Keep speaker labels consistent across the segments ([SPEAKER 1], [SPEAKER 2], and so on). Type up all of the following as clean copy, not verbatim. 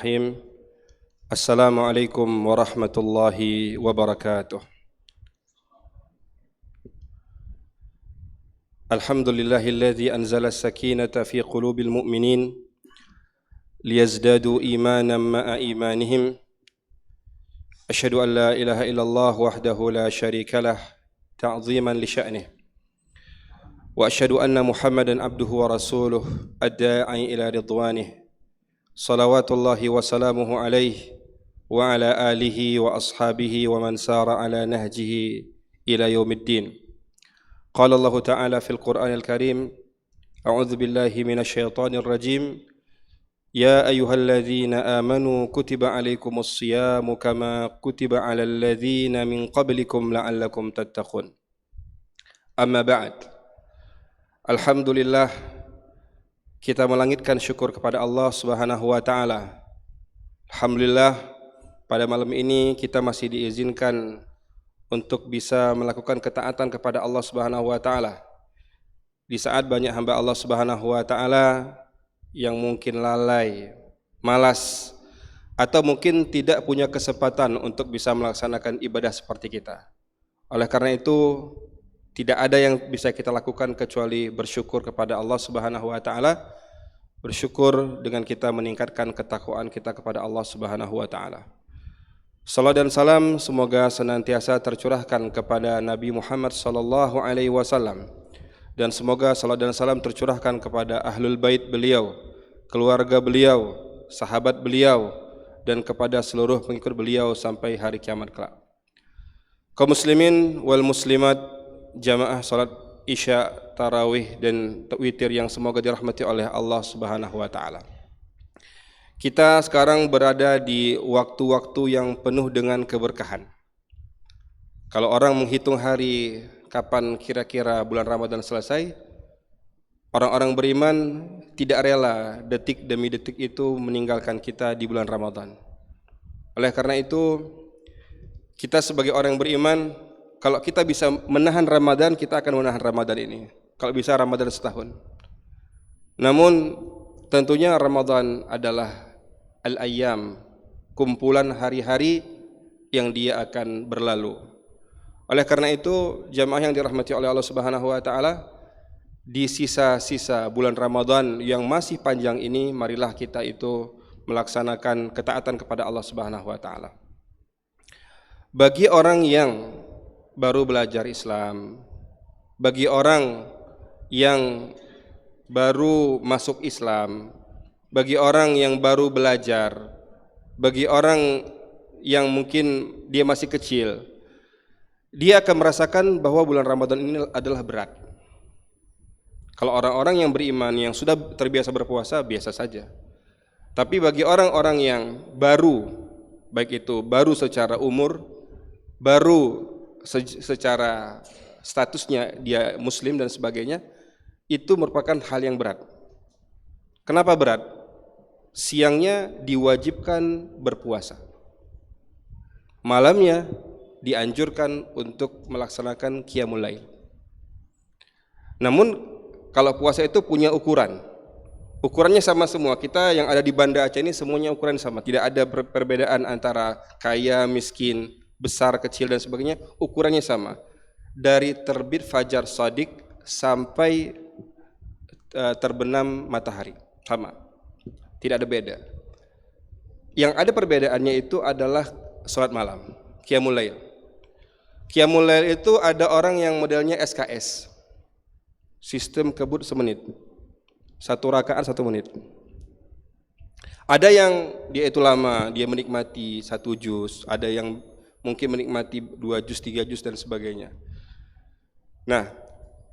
[SPEAKER 1] Bismillahirrahmanirrahim. Assalamualaikum warahmatullahi wabarakatuh. Alhamdulillahilladzi anzala as-sakinata fi qulubil mu'minin liyazdadu imanan ma'a imanihim. Asyhadu an la ilaha illallah wahdahu la syarika lah ta'ziman li sya'nih. Wa asyhadu anna Muhammadan abduhu wa rasuluh ad-da'i ila ridwanih. Salawatullahi wa salamuhu alaihi wa ala alihi wa ashabihi wa man sara ala nahjihi ila yaumiddin. Qala Allah Ta'ala fil Qur'anil Karim, A'udzu billahi minasy syaithanir rajim. Ya ayyuhalladzina amanu kutiba alaikumus shiyamu kama kutiba alal ladzina min qablikum la'allakum tattaqun. Amma ba'd. Alhamdulillah, kita melangitkan syukur kepada Allah Subhanahu wa taala. Alhamdulillah, pada malam ini kita masih diizinkan untuk bisa melakukan ketaatan kepada Allah Subhanahu wa taala. Di saat banyak hamba Allah Subhanahu wa taala yang mungkin lalai, malas, atau mungkin tidak punya kesempatan untuk bisa melaksanakan ibadah seperti kita. Oleh karena itu, tidak ada yang bisa kita lakukan kecuali bersyukur kepada Allah Subhanahu wa taala. Bersyukur dengan kita meningkatkan ketakwaan kita kepada Allah Subhanahu wa taala. Salam dan salam semoga senantiasa tercurahkan kepada Nabi Muhammad sallallahu alaihi wasallam, dan semoga salam dan salam tercurahkan kepada ahlul bait beliau, keluarga beliau, sahabat beliau, dan kepada seluruh pengikut beliau sampai hari kiamat kelak. Kaum muslimin wal muslimat, jamaah salat Isya, tarawih dan witir yang semoga dirahmati oleh Allah Subhanahu wa taala. Kita sekarang berada di waktu-waktu yang penuh dengan keberkahan. Kalau orang menghitung hari kapan kira-kira bulan Ramadan selesai, orang-orang beriman tidak rela detik demi detik itu meninggalkan kita di bulan Ramadan. Oleh karena itu, kita sebagai orang yang beriman, kalau kita bisa menahan Ramadan, kita akan menahan Ramadan ini. Kalau bisa Ramadan setahun. Namun tentunya Ramadan adalah al-ayyam, kumpulan hari-hari yang dia akan berlalu. Oleh karena itu, jamaah yang dirahmati oleh Allah Subhanahu wa taala, di sisa-sisa bulan Ramadan yang masih panjang ini, marilah kita itu melaksanakan ketaatan kepada Allah Subhanahu wa taala. Bagi orang yang baru belajar Islam, bagi orang yang baru masuk Islam, bagi orang yang baru belajar, bagi orang yang mungkin dia masih kecil, dia akan merasakan bahwa bulan Ramadan ini adalah berat. Kalau orang-orang yang beriman, yang sudah terbiasa berpuasa, biasa saja. Tapi bagi orang-orang yang baru, baik itu baru secara umur, baru secara statusnya dia muslim dan sebagainya, itu merupakan hal yang berat. Kenapa berat? Siangnya diwajibkan berpuasa, malamnya dianjurkan untuk melaksanakan qiyamul lail. Namun kalau puasa itu punya ukuran, ukurannya sama semua. Kita yang ada di Banda Aceh ini semuanya ukuran sama, tidak ada perbedaan antara kaya, miskin, besar, kecil dan sebagainya, ukurannya sama. Dari terbit fajar shadiq sampai terbenam matahari, sama. Tidak ada beda. Yang ada perbedaannya itu adalah salat malam, qiyamul lail. Qiyamul lail itu ada orang yang modelnya SKS, sistem kebut semenit, 1 rakaat 1 menit. Ada yang dia itu lama, dia menikmati 1 juz, ada yang mungkin menikmati 2 juz, 3 juz dan sebagainya. Nah,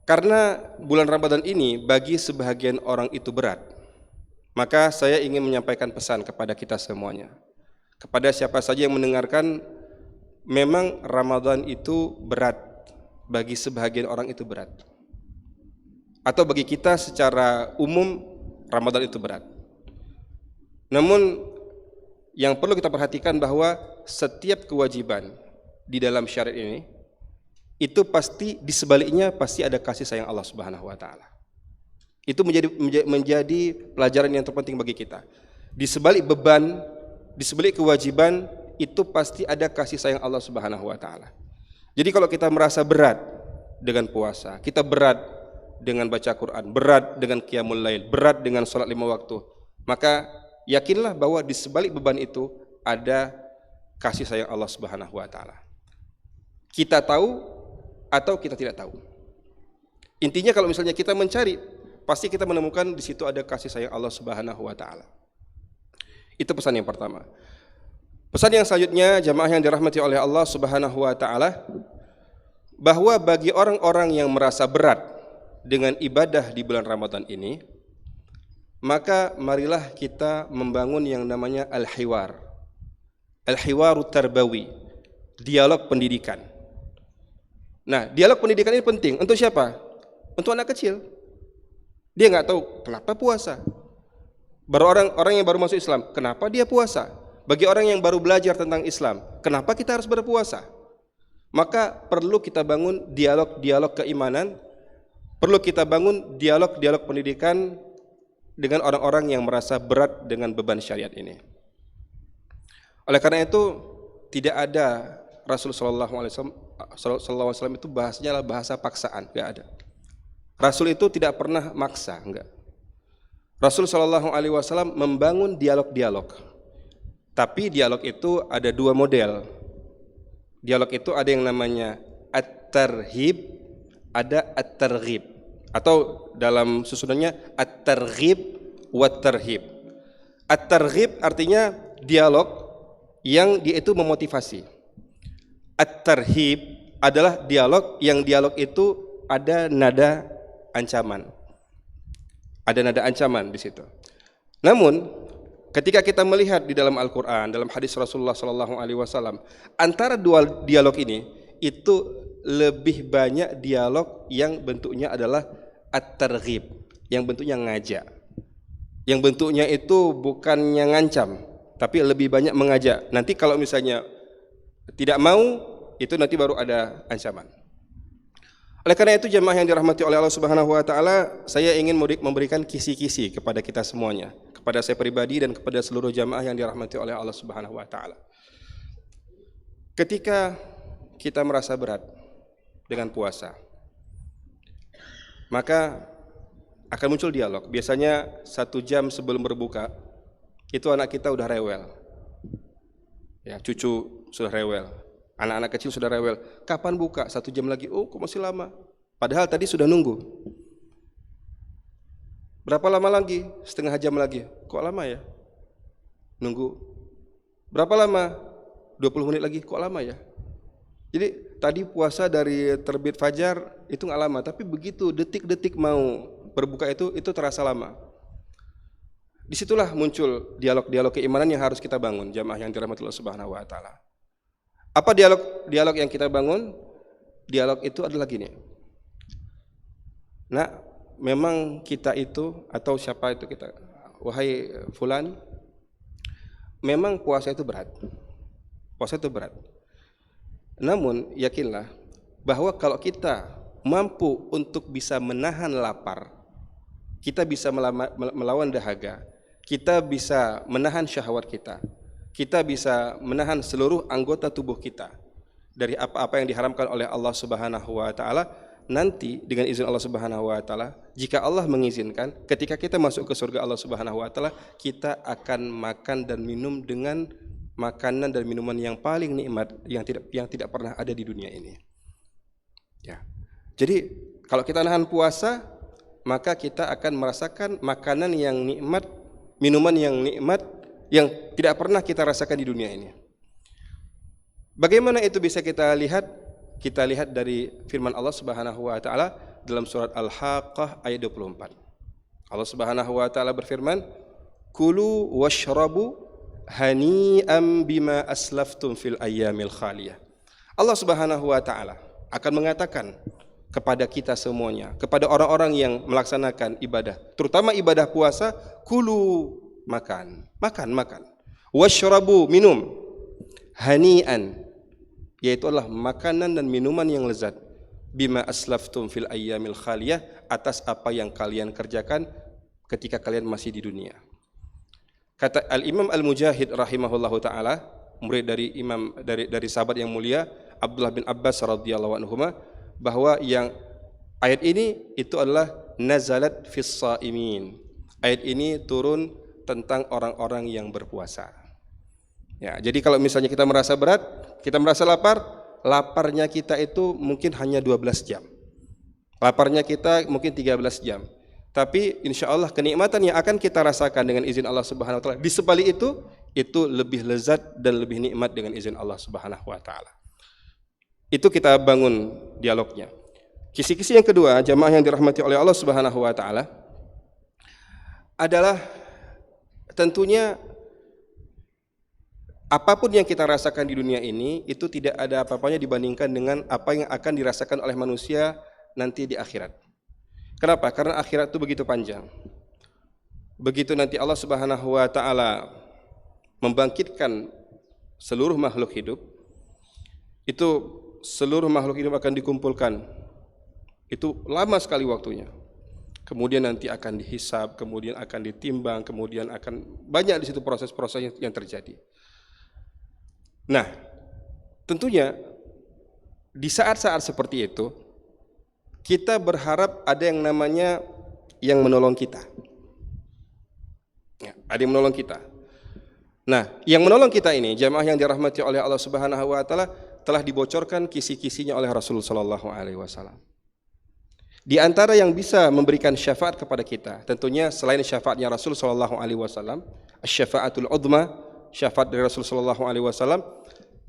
[SPEAKER 1] karena bulan Ramadan ini bagi sebahagian orang itu berat, maka saya ingin menyampaikan pesan kepada kita semuanya. Kepada siapa saja yang mendengarkan, memang Ramadan itu berat, bagi sebahagian orang itu berat. Atau bagi kita secara umum, Ramadan itu berat. Namun yang perlu kita perhatikan bahwa setiap kewajiban di dalam syariat ini, itu pasti di sebaliknya pasti ada kasih sayang Allah Subhanahu wa taala. Itu menjadi pelajaran yang terpenting bagi kita. Di sebalik beban, di sebalik kewajiban itu pasti ada kasih sayang Allah Subhanahu wa taala. Jadi kalau kita merasa berat dengan puasa, kita berat dengan baca Quran, berat dengan qiyamul lail, berat dengan sholat 5 waktu, maka yakinlah bahwa di sebalik beban itu ada kasih sayang Allah Subhanahu wa taala. Kita tahu atau kita tidak tahu. Intinya kalau misalnya kita mencari, pasti kita menemukan di situ ada kasih sayang Allah Subhanahu wa taala. Itu pesan yang pertama. Pesan yang selanjutnya, jamaah yang dirahmati oleh Allah Subhanahu wa taala, bahwa bagi orang-orang yang merasa berat dengan ibadah di bulan Ramadan ini, maka marilah kita membangun yang namanya al-hiwar. Al-hiwarut tarbawi, dialog pendidikan. Nah, dialog pendidikan ini penting untuk siapa? Untuk anak kecil. Dia nggak tahu kenapa puasa. Baru orang yang baru masuk Islam, kenapa dia puasa? Bagi orang yang baru belajar tentang Islam, kenapa kita harus berpuasa? Maka perlu kita bangun dialog-dialog keimanan, perlu kita bangun dialog-dialog pendidikan dengan orang-orang yang merasa berat dengan beban syariat ini. Oleh karena itu, tidak ada Rasulullah SAW itu bahasanya adalah bahasa paksaan, enggak ada. Rasul itu tidak pernah maksa, enggak. Rasul SAW membangun dialog-dialog. Tapi dialog itu ada dua model. Dialog itu ada yang namanya at-tarhib, ada at-targhib. Atau dalam susunannya at-targhib wa at-tarhib. At-targhib artinya dialog yang dia itu memotivasi. At-tarhib adalah dialog yang dialog itu ada nada ancaman. Ada nada ancaman di situ. Namun ketika kita melihat di dalam Al-Quran, dalam hadis Rasulullah SAW, antara dua dialog ini itu lebih banyak dialog yang bentuknya adalah at-targhib, yang bentuknya ngajak, yang bentuknya itu bukannya ngancam, tapi lebih banyak mengajak. Nanti kalau misalnya tidak mau, itu nanti baru ada ancaman. Oleh karena itu, jemaah yang dirahmati oleh Allah Subhanahu wa taala, saya ingin memberikan kisi-kisi kepada kita semuanya, kepada saya pribadi dan kepada seluruh jemaah yang dirahmati oleh Allah Subhanahu wa taala. Ketika kita merasa berat dengan puasa, maka akan muncul dialog. Biasanya 1 jam sebelum berbuka, itu anak kita udah rewel. Ya, cucu sudah rewel. Anak-anak kecil sudah rewel. Kapan buka? 1 jam lagi. Oh, kok masih lama? Padahal tadi sudah nunggu. Berapa lama lagi? 1/2 jam lagi. Kok lama ya? Nunggu. Berapa lama? 20 menit lagi. Kok lama ya? Jadi tadi puasa dari terbit fajar itu nggak lama, tapi begitu detik-detik mau berbuka itu terasa lama. Disitulah muncul dialog-dialog keimanan yang harus kita bangun, jamaah yang dirahmati Allah Subhanahu wa taala. Apa dialog yang kita bangun? Dialog itu adalah gini. Nah, memang kita itu, atau siapa itu kita, wahai fulan, memang puasa itu berat. Puasa itu berat. Namun yakinlah bahwa kalau kita mampu untuk bisa menahan lapar, kita bisa melawan dahaga, kita bisa menahan syahwat kita bisa menahan seluruh anggota tubuh kita dari apa-apa yang diharamkan oleh Allah Subhanahu wa taala. Nanti dengan izin Allah Subhanahu wa taala, jika Allah mengizinkan, ketika kita masuk ke surga Allah Subhanahu wa taala, kita akan makan dan minum dengan makanan dan minuman yang paling nikmat yang tidak pernah ada di dunia ini. Ya. Jadi kalau kita nahan puasa, maka kita akan merasakan makanan yang nikmat, minuman yang nikmat yang tidak pernah kita rasakan di dunia ini. Bagaimana itu bisa kita lihat? Kita lihat dari firman Allah Subhanahu wa taala dalam surat Al-Haqqah ayat 24. Allah Subhanahu wa taala berfirman, "Kulu washrabu hani'an bima aslaftum fil ayyamil khaliyah." Allah Subhanahu wa taala akan mengatakan kepada kita semuanya, kepada orang-orang yang melaksanakan ibadah, terutama ibadah puasa, kulu, makan. Washrabu, minum. Hani'an, yaitu adalah makanan dan minuman yang lezat. Bima aslaftum fil ayyamil khaliyah, atas apa yang kalian kerjakan ketika kalian masih di dunia. Kata Al-Imam Al-Mujahid rahimahullahu taala, murid dari sahabat yang mulia Abdullah bin Abbas radhiyallahu anhuma, bahwa yang ayat ini itu adalah nazalat fis shaimin. Ayat ini turun tentang orang-orang yang berpuasa. Ya, jadi kalau misalnya kita merasa berat, kita merasa lapar, laparnya kita itu mungkin hanya 12 jam. Laparnya kita mungkin 13 jam. Tapi insya Allah kenikmatan yang akan kita rasakan dengan izin Allah Subhanahu wa taala di sebalik itu lebih lezat dan lebih nikmat dengan izin Allah Subhanahu wa taala. Itu kita bangun dialognya. Kisi-kisi yang kedua, jamaah yang dirahmati oleh Allah Subhanahu wa taala, adalah tentunya apapun yang kita rasakan di dunia ini itu tidak ada apa-apanya dibandingkan dengan apa yang akan dirasakan oleh manusia nanti di akhirat. Kenapa? Karena akhirat itu begitu panjang. Begitu nanti Allah Subhanahu wa taala membangkitkan seluruh makhluk hidup, itu seluruh makhluk hidup akan dikumpulkan. Itu lama sekali waktunya. Kemudian nanti akan dihisab, kemudian akan ditimbang, kemudian akan banyak di situ proses-proses yang terjadi. Nah, tentunya di saat-saat seperti itu kita berharap ada yang namanya yang menolong kita. Ya, ada yang menolong kita. Nah, yang menolong kita ini, jamaah yang dirahmati oleh Allah Subhanahu wa taala, telah dibocorkan kisi-kisinya oleh Rasulullah sallallahu alaihi wasallam. Di antara yang bisa memberikan syafaat kepada kita, tentunya selain syafaatnya Rasul sallallahu alaihi wasallam, asy-syafaatul uzma, syafaat dari Rasul sallallahu alaihi wasallam,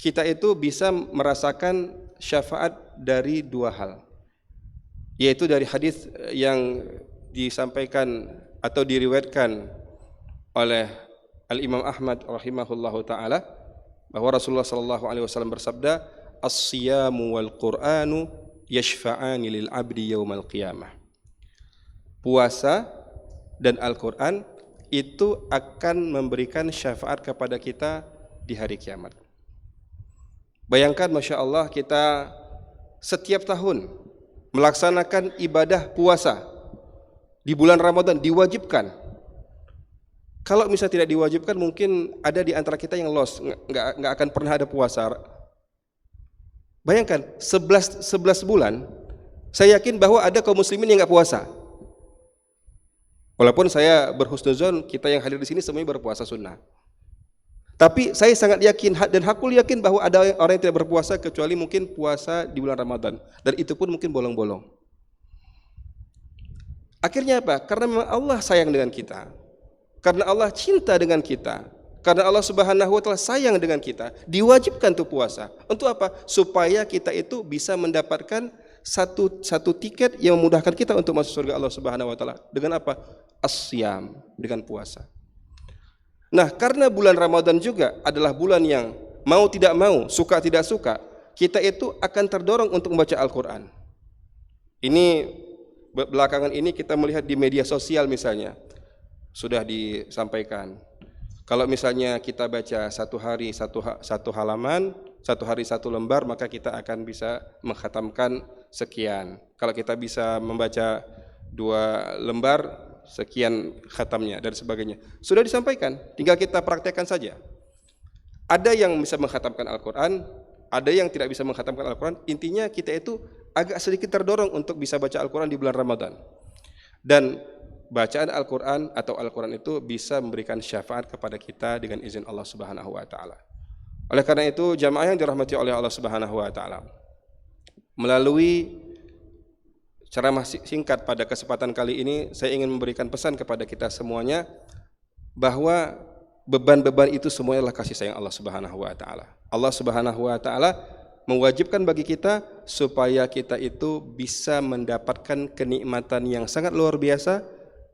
[SPEAKER 1] kita itu bisa merasakan syafaat dari dua hal. Yaitu dari hadis yang disampaikan atau diriwayatkan oleh Al-Imam Ahmad rahimahullahu taala, bahwa Rasulullah sallallahu alaihi wasallam bersabda, "As-siyamu wal Qur'anu yashfa'ani lil 'abdi yaumal qiyamah." Puasa dan Al-Qur'an itu akan memberikan syafaat kepada kita di hari kiamat. Bayangkan, Masya Allah, kita setiap tahun melaksanakan ibadah puasa di bulan Ramadan, diwajibkan. Kalau misalnya tidak diwajibkan, mungkin ada di antara kita yang lost, nggak akan pernah ada puasa. Bayangkan 11 bulan, saya yakin bahwa ada kaum muslimin yang nggak puasa. Walaupun saya berhusnuzon, kita yang hadir di sini semuanya berpuasa sunnah. Tapi saya sangat yakin dan hakul yakin bahwa ada orang yang tidak berpuasa kecuali mungkin puasa di bulan Ramadan, dan itu pun mungkin bolong-bolong. Akhirnya apa? Karena memang Allah sayang dengan kita, karena Allah cinta dengan kita, karena Allah Subhanahu wa taala sayang dengan kita, diwajibkan untuk puasa. Untuk apa? Supaya kita itu bisa mendapatkan satu tiket yang memudahkan kita untuk masuk surga Allah Subhanahu wa taala. Dengan apa? As-siyam, dengan puasa. Nah, karena bulan Ramadan juga adalah bulan yang mau tidak mau, suka tidak suka, kita itu akan terdorong untuk membaca Al-Quran. Ini belakangan ini kita melihat di media sosial misalnya, sudah disampaikan. Kalau misalnya kita baca satu hari satu halaman, satu hari satu lembar, maka kita akan bisa mengkhatamkan sekian. Kalau kita bisa membaca 2 lembar, sekian khatamnya dan sebagainya. Sudah disampaikan, tinggal kita praktekkan saja. Ada yang bisa mengkhatamkan Al-Quran, ada yang tidak bisa mengkhatamkan Al-Quran. Intinya kita itu agak sedikit terdorong untuk bisa baca Al-Quran di bulan Ramadan. Dan bacaan Al-Quran atau Al-Quran itu bisa memberikan syafaat kepada kita dengan izin Allah Subhanahu wa taala. Oleh karena itu, jamaah yang dirahmati oleh Allah Subhanahu wa taala, melalui ceramah singkat pada kesempatan kali ini, saya ingin memberikan pesan kepada kita semuanya bahwa beban-beban itu semuanya adalah kasih sayang Allah Subhanahu wa taala. Allah Subhanahu wa taala mewajibkan bagi kita supaya kita itu bisa mendapatkan kenikmatan yang sangat luar biasa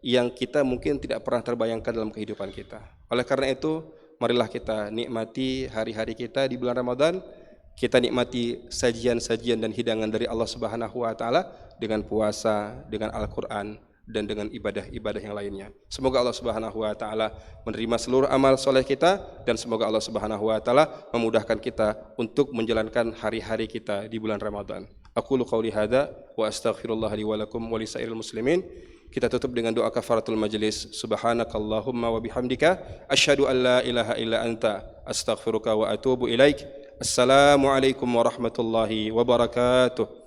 [SPEAKER 1] yang kita mungkin tidak pernah terbayangkan dalam kehidupan kita. Oleh karena itu, marilah kita nikmati hari-hari kita di bulan Ramadan. Kita nikmati sajian-sajian dan hidangan dari Allah Subhanahu wa taala dengan puasa, dengan Al-Qur'an, dan dengan ibadah-ibadah yang lainnya. Semoga Allah Subhanahu wa taala menerima seluruh amal soleh kita, dan semoga Allah Subhanahu wa taala memudahkan kita untuk menjalankan hari-hari kita di bulan Ramadan. Aqulu qauli hadza wa astaghfirullah li wa lakum wa lisairil muslimin Kita tutup dengan doa kafaratul majlis. Subhanakallahumma wa bihamdika asyhadu an la ilaha illa anta astaghfiruka wa atubu ilaik. Assalamualaikum warahmatullahi wabarakatuh.